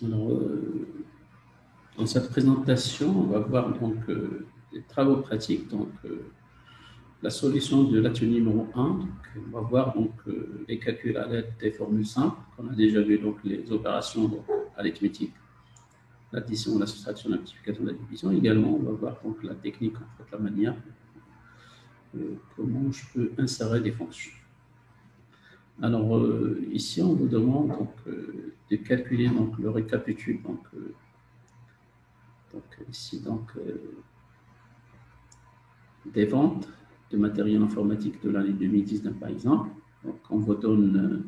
Alors, dans cette présentation, on va voir donc des travaux pratiques. Donc, la solution de l'atelier numéro 1, donc, on va voir donc les calculs à l'aide des formules simples. On a déjà vu donc les opérations donc, arithmétiques, l'addition, la soustraction, la multiplication, la division. Également, on va voir donc la technique, en fait, la manière comment je peux insérer des fonctions. Alors ici, on vous demande donc, de calculer donc, le récapitule. Donc ici, donc, des ventes de matériel informatique de l'année 2019, par exemple. Donc, on vous donne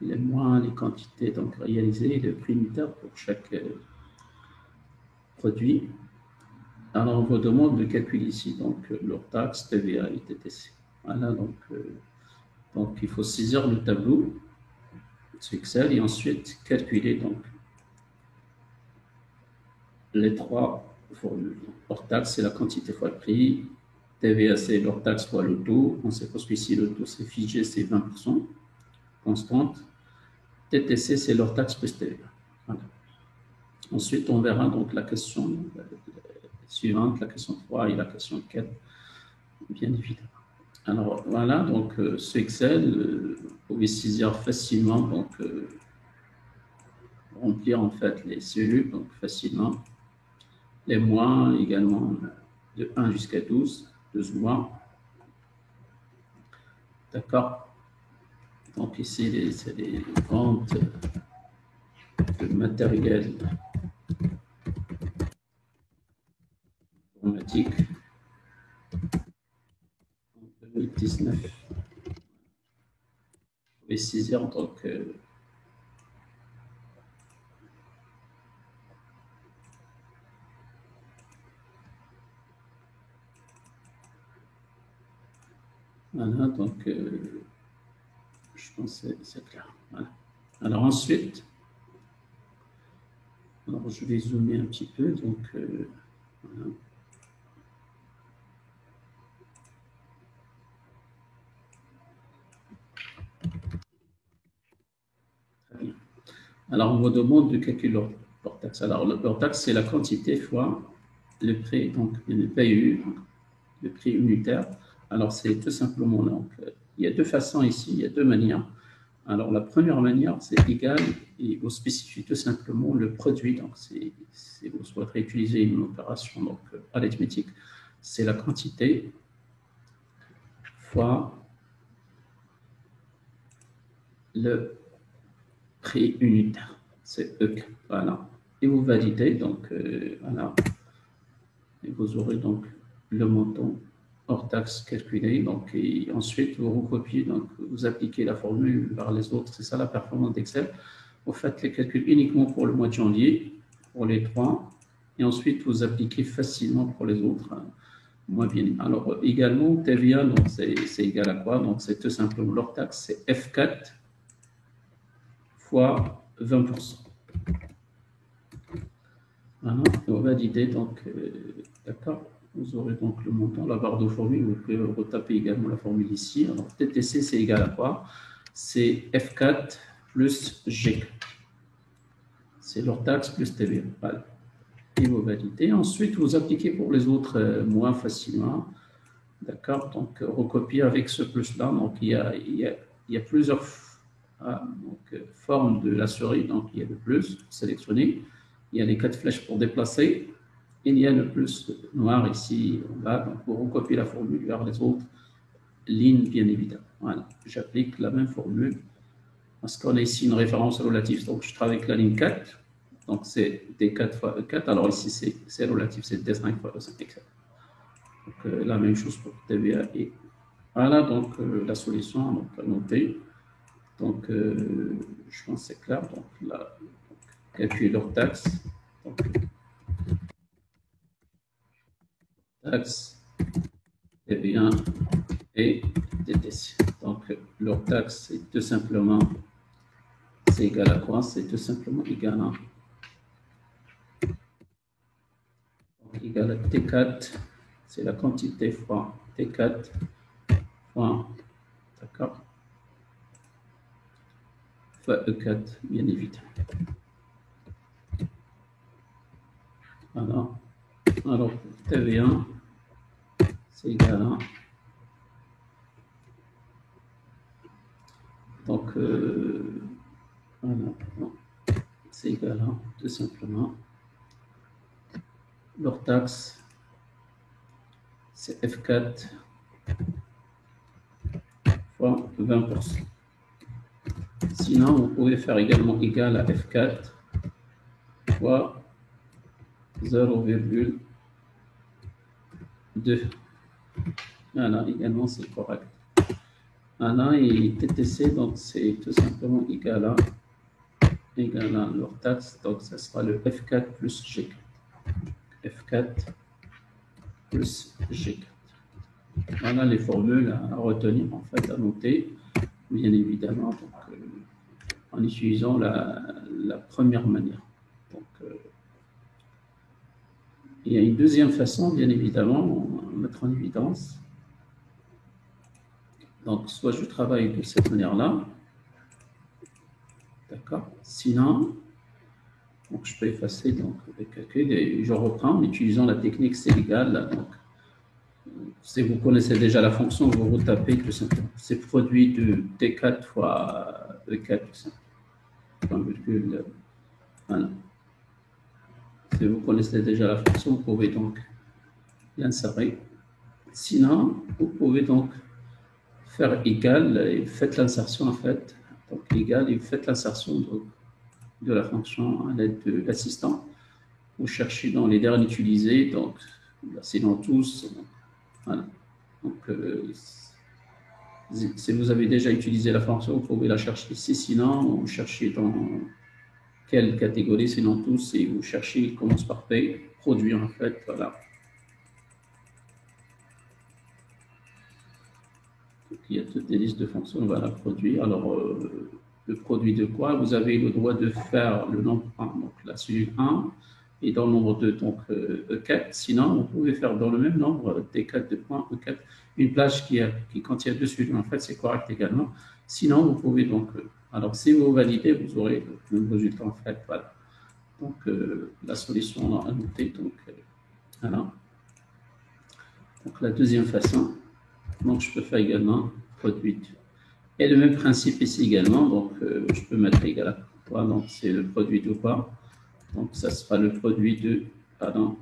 les mois, les quantités donc, réalisées, le prix unitaire pour chaque produit. Alors, on vous demande de calculer ici donc, leur taxe, TVA et TTC. Voilà, donc il faut saisir le tableau sur Excel et ensuite calculer donc, les trois formules. Hors taxe, c'est la quantité fois le prix. TVA, c'est leur taxe fois le taux. On sait parce qu'ici, le taux, c'est figé, c'est 20%, constante. TTC, c'est leur taxe plus TVA. Voilà. Ensuite, on verra donc la question suivante, la question 3 et la question 4, bien évidemment. Alors, voilà, donc ce Excel, vous pouvez saisir facilement, donc remplir en fait les cellules, donc facilement. Les mois également, de 1 jusqu'à 12 mois. D'accord. Donc ici, c'est les ventes de matériel informatique en 2019. Vous pouvez saisir donc voilà, donc je pense que c'est clair. Voilà. Alors ensuite, alors je vais zoomer un petit peu. Donc voilà. Très bien. Alors on vous demande de calculer le taxe. Alors le hors taxe, c'est la quantité fois le prix, donc le PU, le prix unitaire. Alors c'est tout simplement donc il y a deux façons ici, il y a deux manières. Alors, la première manière, c'est égal et vous spécifiez tout simplement le produit. Donc, si vous souhaiterez utiliser une opération donc, arithmétique, c'est la quantité fois le prix unitaire. C'est E. Voilà. Et vous validez, donc, voilà. Et vous aurez donc le montant hors taxe calculé. Donc, et ensuite, vous recopiez, donc, vous appliquez la formule vers les autres. C'est ça la performance d'Excel. Vous faites les calculs uniquement pour le mois de janvier, pour les trois, et ensuite vous appliquez facilement pour les autres mois bien. Alors également, TVA, donc c'est égal à quoi? Donc c'est tout simplement leur taxe, c'est F4 fois 20%. Voilà, on va valider, donc d'accord. Vous aurez donc le montant, la barre de formule, vous pouvez retaper également la formule ici. Alors TTC, c'est égal à quoi? C'est F4 plus G4. C'est leur taxe plus TVA. Voilà. Et vous validez. Ensuite, vous appliquez pour les autres mois facilement. D'accord. Donc, recopier avec ce plus-là. Donc, il y a plusieurs formes de la souris. Donc, il y a le plus sélectionné. Il y a les 4 flèches pour déplacer. Il y a le plus noir ici en bas. Donc, vous recopiez la formule vers les autres lignes, bien évidemment. Voilà. J'applique la même formule parce qu'on a ici une référence relative. Donc, je travaille avec la ligne 4. Donc, c'est D4 fois E4. Alors, ici, c'est relatif, c'est D5 fois E5, etc. Donc, la même chose pour TVA. Et voilà, donc, la solution, donc, à noter. Donc, je pense que c'est clair. Donc, là, calculer leur taxe. Donc, taxe, TVA et TTC. Donc, leur taxe, c'est tout simplement, c'est égal à quoi? C'est tout simplement égal à égal à T4, c'est la quantité fois T4 fois, d'accord, fois E4, bien évidemment. Voilà. Alors, pour TV1, c'est égal à... Donc, voilà. C'est égal à, tout simplement, leur taxe, c'est F4 fois 20%. Sinon, vous pouvez faire également égal à F4 fois 0,2. Voilà, également, c'est correct. Voilà, et TTC, donc c'est tout simplement égal à leur taxe, donc ça sera le F4 plus G4. F4 plus G4. Voilà les formules à retenir, en fait, à noter, bien évidemment, donc, en utilisant la première manière. Donc, il y a une deuxième façon, bien évidemment, à mettre en évidence. Donc, soit je travaille de cette manière-là, d'accord. Sinon, donc je peux effacer donc, le calcul et je reprends en utilisant la technique C égale. Donc, si vous connaissez déjà la fonction, vous retapez tout simplement. C'est produit de T4 fois E4, tout simplement. Voilà. Si vous connaissez déjà la fonction, vous pouvez donc l'insérer. Sinon, vous pouvez donc faire égal et faites l'insertion en fait. Donc égal et vous faites l'insertion de la fonction à l'aide de l'assistant. Vous cherchez dans les derniers utilisés, donc c'est dans tous. Voilà. Donc si vous avez déjà utilisé la fonction, vous pouvez la chercher ici. Sinon, vous cherchez dans quelle catégorie, sinon tous, et vous cherchez, il commence par P, produit en fait, voilà. Donc, il y a toutes les listes de fonctions, on va la produire. Alors, le produit de quoi? Vous avez le droit de faire le nombre 1, donc la cellule 1, et dans le nombre 2, donc E4. Sinon, vous pouvez faire dans le même nombre T4 de points E4 une plage qui contient deux cellules. En fait, c'est correct également. Sinon, vous pouvez donc... alors, si vous validez, vous aurez le même résultat en fait. Voilà. Donc, la solution à noter. Donc, voilà. Donc, la deuxième façon, donc je peux faire également produit. Et le même principe ici également. Donc, je peux mettre égal à quoi? Donc, c'est le produit de quoi? Donc, ça sera le produit de, pardon,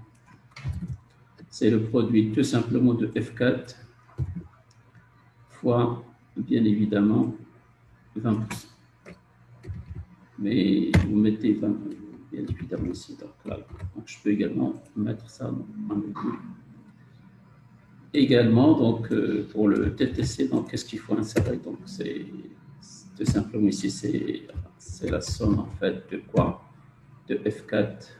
c'est le produit tout simplement de F4 fois, bien évidemment, 20%. Mais vous mettez 20, bien évidemment ici. Donc, là, donc je peux également mettre ça en virgule. Également, donc, pour le TTC, donc, qu'est-ce qu'il faut insérer? Donc, c'est tout simplement ici, c'est la somme, en fait, de quoi? De F4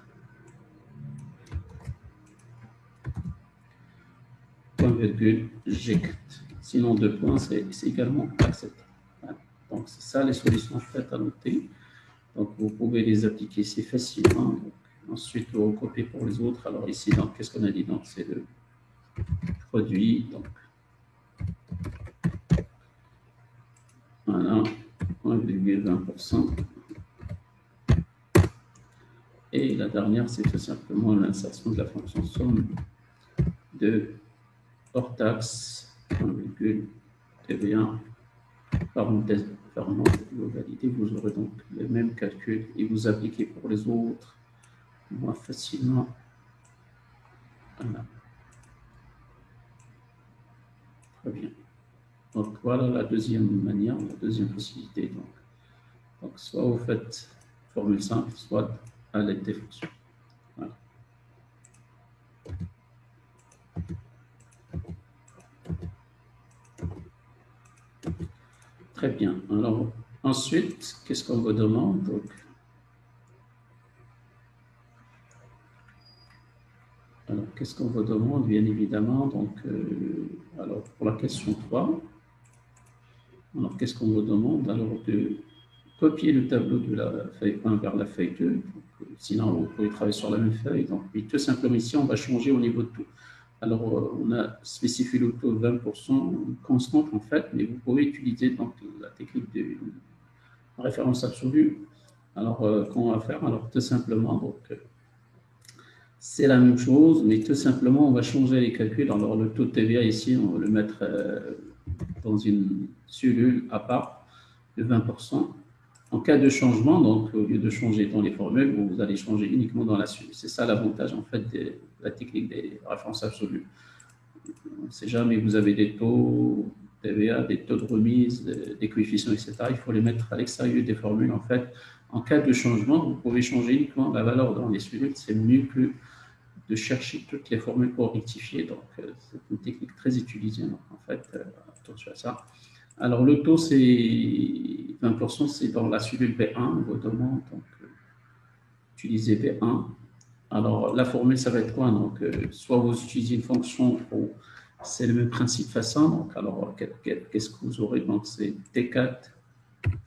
point virgule G4. Sinon, 2 points, c'est également accepté. Voilà. Donc, c'est ça les solutions en fait à noter. Donc, vous pouvez les appliquer ici facilement. Donc, ensuite, vous recopiez pour les autres. Alors, ici, donc, qu'est-ce qu'on a dit? Donc, c'est le produit. Donc, voilà, 1,20%. Et la dernière, c'est tout simplement l'insertion de la fonction somme de hors taxe, 1,TVA, parenthèse fermante, vous validez, vous aurez donc le même calcul et vous appliquez pour les autres moins facilement. Voilà. Très bien. Donc voilà la deuxième manière, la deuxième possibilité. Donc soit vous faites formule simple, soit à l'aide des fonctions. Voilà. Très bien. Alors ensuite, qu'est-ce qu'on vous demande? Donc, alors, qu'est-ce qu'on vous demande? Bien évidemment, donc, alors pour la question 3, alors qu'est-ce qu'on vous demande? Alors de copier le tableau de la feuille 1 vers la feuille 2. Donc, sinon, vous pouvez travailler sur la même feuille. Donc, et tout simplement ici, on va changer au niveau de tout. Alors, on a spécifié le taux de 20% constante en fait, mais vous pouvez utiliser donc, la technique de référence absolue. Alors, qu'on va faire? Alors, tout simplement, donc, C'est la même chose, mais tout simplement, on va changer les calculs. Alors, le taux de TVA ici, on va le mettre dans une cellule à part de 20%. En cas de changement, donc au lieu de changer dans les formules, vous allez changer uniquement dans la cellule. C'est ça l'avantage en fait de la technique des références absolues. On ne sait jamais, vous avez des taux TVA, des taux de remise, des coefficients, etc. Il faut les mettre à l'extérieur des formules. En fait, en cas de changement, vous pouvez changer uniquement la valeur dans les cellules. C'est mieux que de chercher toutes les formules pour rectifier. Donc, c'est une technique très utilisée. Donc, en fait, attention à ça. Alors, le taux, c'est 20%, c'est dans la cellule B1, vos demandes. Donc, utilisez B1. Alors, la formule, ça va être quoi? Donc, soit vous utilisez une fonction, c'est le même principe façon. Donc, alors, qu'est-ce que vous aurez? Donc, c'est T4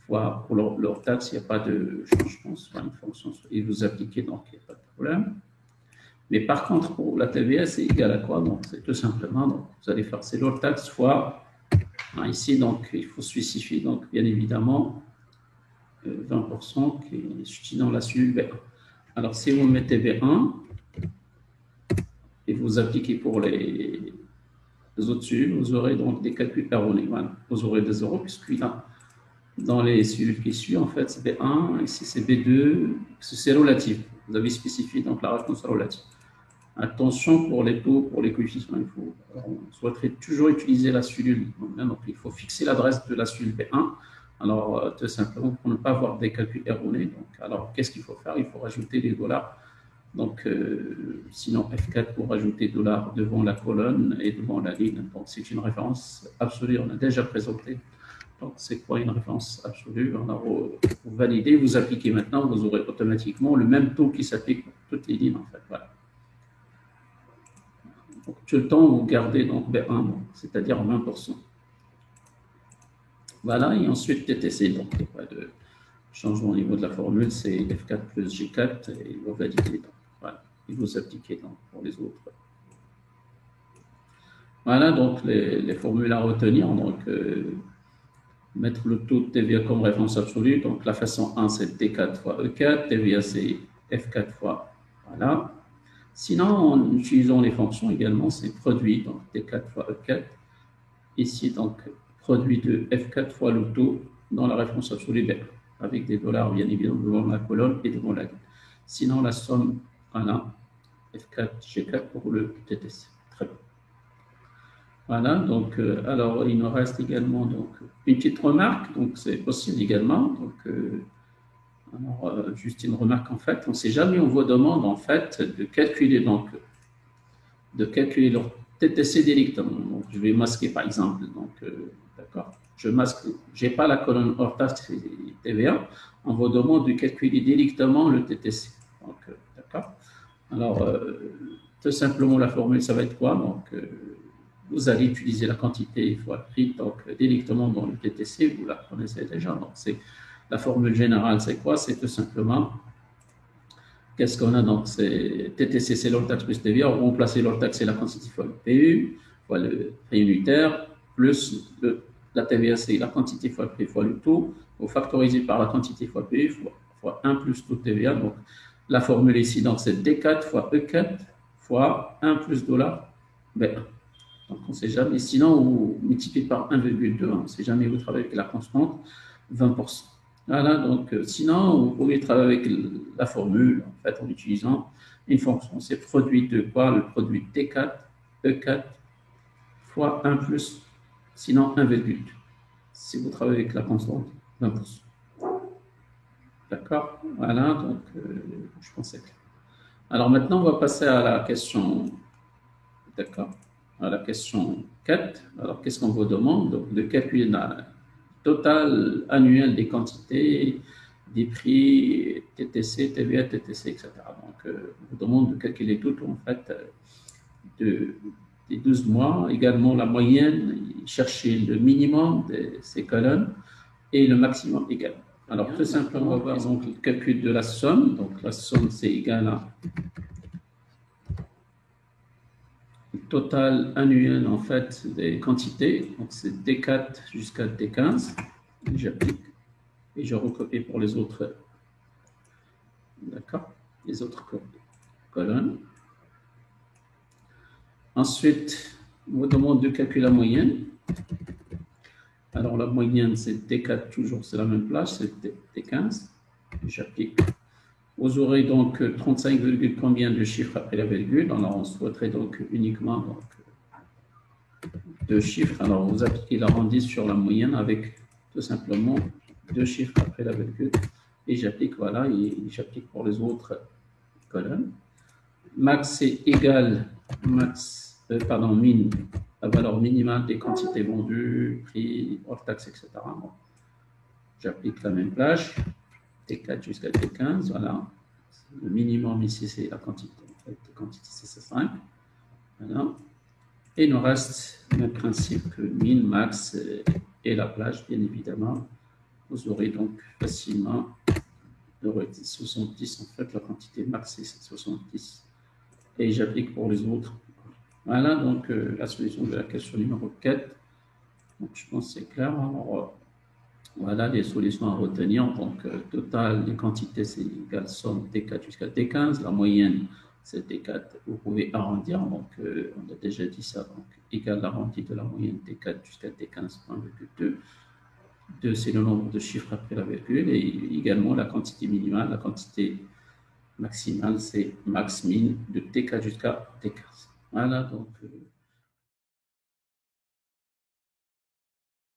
fois pour leur taxe, il n'y a pas de changement, soit une fonction, et vous appliquez, donc il n'y a pas de problème. Mais par contre, pour la TVA, c'est égal à quoi? Donc, c'est tout simplement, donc, vous allez faire, c'est leur taxe fois, ici, donc, il faut spécifier, donc, bien évidemment, 20% qui est utilisé dans la cellule B1. Alors, si vous mettez B1 et vous appliquez pour les autres cellules, vous aurez donc des calculs erronés. Voilà. Vous aurez des zéros, puisque là, dans les cellules qui suivent, en fait, c'est B1, ici c'est B2, c'est relatif. Vous avez spécifié donc la réponse relative. Attention pour les taux, pour les coefficients, on souhaiterait toujours utiliser la cellule. Donc, il faut fixer l'adresse de la cellule B1. Alors, tout simplement, pour ne pas avoir des calculs erronés. Donc, alors, qu'est-ce qu'il faut faire? Il faut rajouter des dollars. Donc, sinon, F4 pour rajouter dollars devant la colonne et devant la ligne. Donc, c'est une référence absolue. On a déjà présenté. Donc, c'est quoi une référence absolue? Alors, vous validez, vous appliquez maintenant, vous aurez automatiquement le même taux qui s'applique pour toutes les lignes, en fait. Voilà. Donc, tout le temps, vous gardez donc B1, c'est-à-dire 20%. Voilà, et ensuite TTC, donc il n'y a pas de changement au niveau de la formule, c'est F4 plus G4, et vous validez, donc voilà, et vous appliquez donc pour les autres. Voilà, donc les formules à retenir, donc mettre le taux de TVA comme référence absolue, donc la façon 1 c'est T4 fois E4, TVA c'est F4 fois, voilà. Sinon, en utilisant les fonctions également, c'est produit, donc T4 fois E4. Ici, donc, produit de F4 fois le taux dans la référence absolue B, avec des dollars, bien évidemment, devant la colonne et devant la ligne. Sinon, la somme, voilà, F4, G4 pour le TTC. Très bien. Voilà, donc, alors, il nous reste également donc, une petite remarque, donc c'est possible également. Donc, alors, juste une remarque, en fait, on ne sait jamais, on vous demande, en fait, de calculer, donc, leur TTC directement. Donc, je vais masquer, par exemple, donc, d'accord, je masque, je n'ai pas la colonne hors taxe TVA, on vous demande de calculer directement le TTC. Donc, d'accord. Alors, tout simplement, la formule, ça va être quoi? Donc, vous allez utiliser la quantité fois le prix, donc directement dans le TTC, vous la connaissez déjà. Donc, c'est la formule générale, c'est quoi? C'est tout simplement, qu'est-ce qu'on a? Donc, c'est TTC, c'est l'hors taxe plus TVA. On remplace l'hors taxe, c'est la quantité fois le PU, fois le prix unitaire, plus la TVA, c'est la quantité fois le prix fois le taux. Vous factorisez par la quantité fois PU fois 1 plus taux de TVA. Donc, la formule ici, donc c'est D4 fois E4 fois 1 plus dollar B1. Donc, on ne sait jamais. Sinon, vous multipliez par 1,2. On ne sait jamais, vous travaillez avec la constante, 20%. Voilà, donc sinon, vous pouvez travailler avec la formule, en fait, en utilisant une fonction. C'est produit de quoi? Le produit T4, E4 fois 1 plus, sinon 1,2. Si vous travaillez avec la constante, 20%. D'accord? Voilà, donc je pense que c'est clair. Alors maintenant, on va passer à la question, d'accord, à la question 4. Alors, qu'est-ce qu'on vous demande? Donc, de calculer la total annuel des quantités, des prix, TTC, TVA, TTC, etc. Donc, on vous demande de calculer tout, en fait, des 12 mois, également la moyenne, chercher le minimum de ces colonnes et le maximum également. Alors, tout simplement, on va voir donc, le calcul de la somme. Donc, la somme, c'est égal à le total annuel, en fait, des quantités. Donc, c'est D4 jusqu'à D15. J'applique. Et je recopie pour les autres. D'accord? Les autres colonnes. Ensuite, on vous demande de calculer la moyenne. Alors, la moyenne, c'est T4, toujours, c'est la même plage, c'est T15. J'applique. Vous aurez donc 35, combien de chiffres après la virgule. Alors, on souhaiterait donc uniquement donc, 2 chiffres. Alors, vous appliquez l'arrondi sur la moyenne avec tout simplement 2 chiffres après la virgule. Et j'applique, voilà, et j'applique pour les autres colonnes. Max est égal, min, la valeur minimale des quantités vendues, prix, hors taxe, etc. Bon. J'applique la même plage, T4 jusqu'à T15, voilà. Le minimum ici, c'est la quantité. En fait, la quantité, c'est 5. Voilà. Et il nous reste le même principe que min, max et la plage, bien évidemment. Vous aurez donc facilement 70, en fait, la quantité max, c'est 70. Et j'applique pour les autres. Voilà, donc la solution de la question numéro 4. Donc, je pense que c'est clair. Alors, voilà les solutions à retenir. Donc, total des quantités, c'est égal somme T4 jusqu'à T15. La moyenne, c'est T4. Vous pouvez arrondir. Donc, on a déjà dit ça. Donc, égal l'arrondi de la moyenne T4 jusqu'à T15, 1,2. 2, c'est le nombre de chiffres après la virgule. Et également la quantité minimale, la quantité maximale, c'est max min de T4 jusqu'à T15. Voilà, donc